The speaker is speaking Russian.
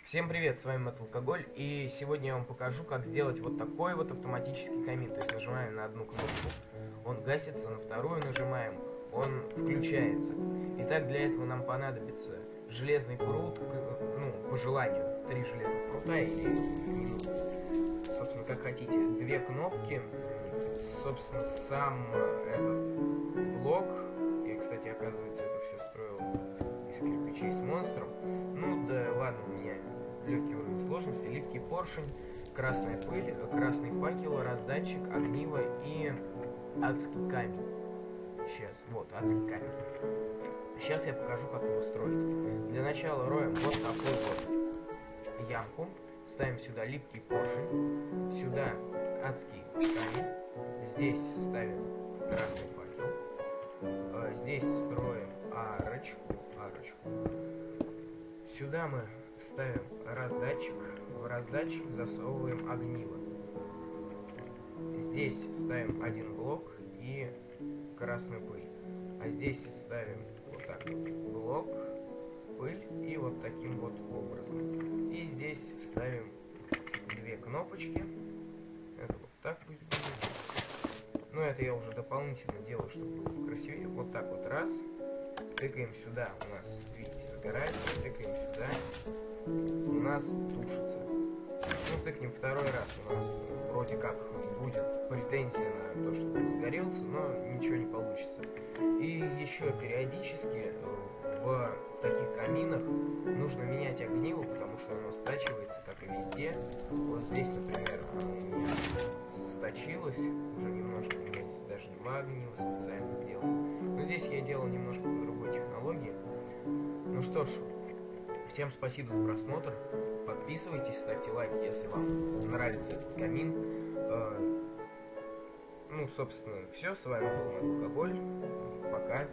Всем привет, с вами Металкоголь, и сегодня я вам покажу, как сделать вот такой вот автоматический камин. То есть нажимаем на одну кнопку, он гасится, на вторую нажимаем, он включается. Итак, для этого нам понадобится железный прут, ну, по желанию, 3 железных прута или, собственно, как хотите, 2 кнопки, собственно, сам этот блок. Я, кстати, оказывается, это все строил из кирпичей с монстром. Ну да ладно, у меня легкий уровень сложности, липкий поршень, красная пыль, красный факел, раздатчик, огниво и адский камень. Сейчас, вот, адский камень. Сейчас я покажу, как его строить. Для начала роем вот такую вот ямку, ставим сюда липкий поршень, сюда адский камень, здесь ставим красный факел, здесь строим арочку. Сюда мы ставим раздатчик, в раздатчик засовываем огниво. Здесь ставим один блок и красную пыль. А здесь ставим вот так вот блок, пыль и вот таким вот образом. И здесь ставим 2 кнопочки. Это вот так пусть будет. Но это я уже дополнительно делаю, чтобы было красивее. Вот так вот раз. Тыкаем сюда, у нас, видите, загорается, тыкаем сюда, у нас тушится. Ну, тыкнем второй раз, у нас вроде как будет претензия на то, что он загорелся, но ничего не получится. И еще периодически в таких каминах нужно менять огниво, потому что оно стачивается, как и везде. Вот здесь, например, оно у меня сточилось уже немножко, у меня здесь даже 2 огнива специально сделано. Но здесь я делал немножко по другой технологии. Ну что ж, всем спасибо за просмотр. Подписывайтесь, ставьте лайк, если вам нравится этот камин. Ну, собственно, все. С вами был Металкоголь. Пока.